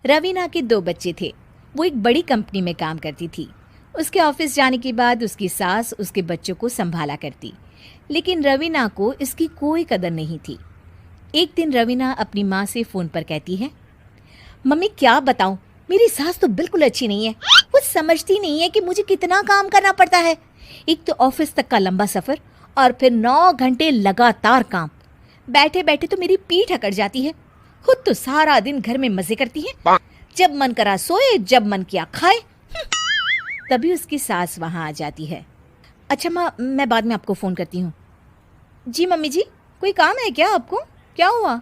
रवीना के 2 बच्चे थे। वो एक बड़ी कंपनी में काम करती थी। उसके ऑफिस जाने के बाद उसकी सास उसके बच्चों को संभाला करती, लेकिन रवीना को इसकी कोई कदर नहीं थी। एक दिन रवीना अपनी माँ से फ़ोन पर कहती है, मम्मी क्या बताऊं, मेरी सास तो बिल्कुल अच्छी नहीं है। वो समझती नहीं है कि मुझे कितना काम करना पड़ता है। एक तो ऑफिस तक का लंबा सफ़र और फिर 9 घंटे लगातार काम। बैठे बैठे तो मेरी पीठ अकड़ जाती है। खुद तो सारा दिन घर में मजे करती है, जब मन करा सोए, जब मन किया खाए। तभी उसकी सास वहां आ जाती है। अच्छा माँ, मैं बाद में आपको फ़ोन करती हूँ। जी मम्मी जी, कोई काम है क्या आपको? क्या हुआ?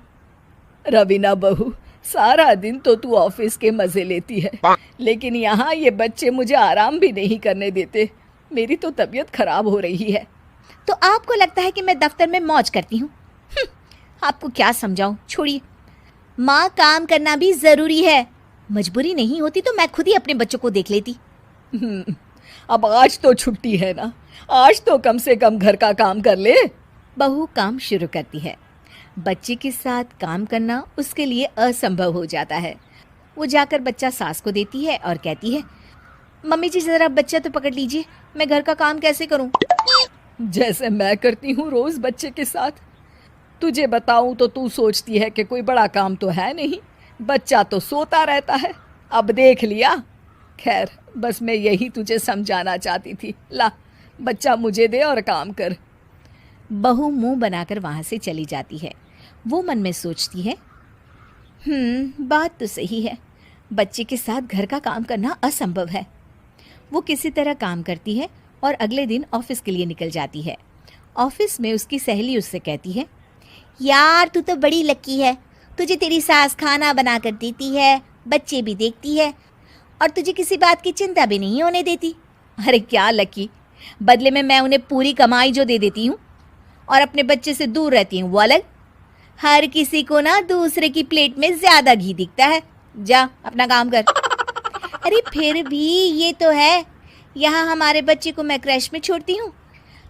रवीना बहू, सारा दिन तो तू ऑफिस के मजे लेती है, लेकिन यहाँ ये बच्चे मुझे आराम भी नहीं करने देते। मेरी तो तबीयत खराब हो रही है। तो आपको लगता है कि मैं दफ्तर में मौज करती हूँ? आपको क्या समझाऊं, छोड़िए। माँ, काम करना भी ज़रूरी है। मजबूरी नहीं होती तो मैं खुद ही अपने बच्चों को देख लेती। अब आज तो छुट्टी है ना, आज तो कम से कम घर का काम कर ले। बहू काम शुरू करती है। बच्चे के साथ काम करना उसके लिए असंभव हो जाता है। वो जाकर बच्चा सास को देती है और कहती है, मम्मी जी ज़रा बच्चा तो पकड़ लीजिए, मैं घर का काम कैसे करूं? जैसे मैं करती हूँ रोज बच्चे के साथ। तुझे बताऊं तो तू सोचती है कि कोई बड़ा काम तो है नहीं, बच्चा तो सोता रहता है। अब देख लिया। खैर, बस मैं यही तुझे समझाना चाहती थी। ला, बच्चा मुझे दे और काम कर। बहू मुंह बनाकर वहां से चली जाती है। वो मन में सोचती है, बात तो सही है, बच्चे के साथ घर का काम करना असंभव है। वो किसी तरह काम करती है और अगले दिन ऑफिस के लिए निकल जाती है। ऑफिस में उसकी सहेली उससे कहती है, यार तू तो बड़ी लकी है, तुझे तेरी सास खाना बना कर देती है, बच्चे भी देखती है और तुझे किसी बात की चिंता भी नहीं होने देती। अरे क्या लकी, बदले में मैं उन्हें पूरी कमाई जो दे देती हूँ और अपने बच्चे से दूर रहती हूँ वो अलग। हर किसी को ना दूसरे की प्लेट में ज्यादा घी दिखता है। जा अपना काम कर। अरे फिर भी ये तो है, यहाँ हमारे बच्चे को मैं क्रैश में छोड़ती हूँ,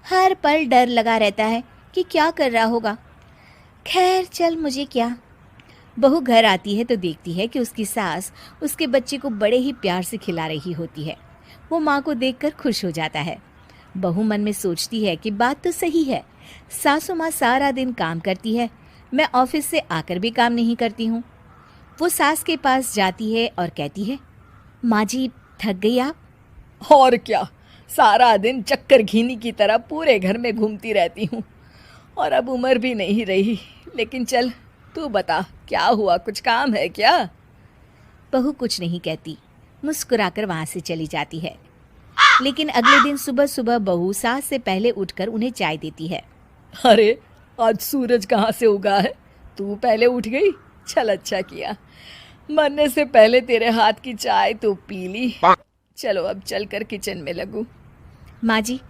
हर पल डर लगा रहता है कि क्या कर रहा होगा। खैर चल, मुझे क्या। बहू घर आती है तो देखती है कि उसकी सास उसके बच्चे को बड़े ही प्यार से खिला रही होती है। वो माँ को देखकर खुश हो जाता है। बहू मन में सोचती है कि बात तो सही है, सासू माँ सारा दिन काम करती है, मैं ऑफिस से आकर भी काम नहीं करती हूँ। वो सास के पास जाती है और कहती है, माँ जी थक गई आप? और क्या, सारा दिन चक्कर घीनी की तरह पूरे घर में घूमती रहती हूँ और अब उम्र भी नहीं रही। लेकिन चल, तू बता क्या हुआ, कुछ काम है क्या? बहू कुछ नहीं कहती, मुस्कुराकर वहाँ से चली जाती है। लेकिन अगले दिन सुबह सुबह बहू सास से पहले उठकर उन्हें चाय देती है। अरे, आज सूरज कहाँ से उगा है? तू पहले उठ गई, चल अच्छा किया। मरने से पहले तेरे हाथ की चाय तो पी ली। चलो अब चलकर किचन में लगूं। माँ जी,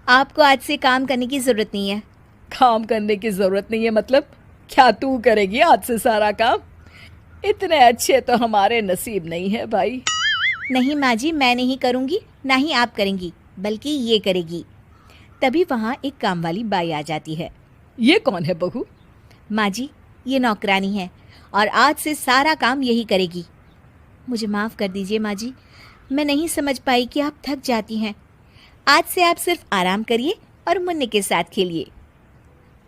आपको आज से काम करने की ज़रूरत नहीं है। काम करने की ज़रूरत नहीं है मतलब? क्या तू करेगी आज से सारा काम? इतने अच्छे तो हमारे नसीब नहीं है भाई। नहीं माँ जी, मैं नहीं करूँगी, ना ही आप करेंगी, बल्कि ये करेगी। तभी वहाँ एक काम वाली बाई आ जाती है। ये कौन है बहू? माँ जी, ये नौकरानी है और आज से सारा काम यही करेगी। मुझे माफ़ कर दीजिए माँ जी, मैं नहीं समझ पाई कि आप थक जाती हैं। आज से आप सिर्फ आराम करिए और मुन्ने के साथ खेलिए।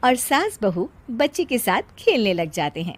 और सास बहू बच्चे के साथ खेलने लग जाते हैं।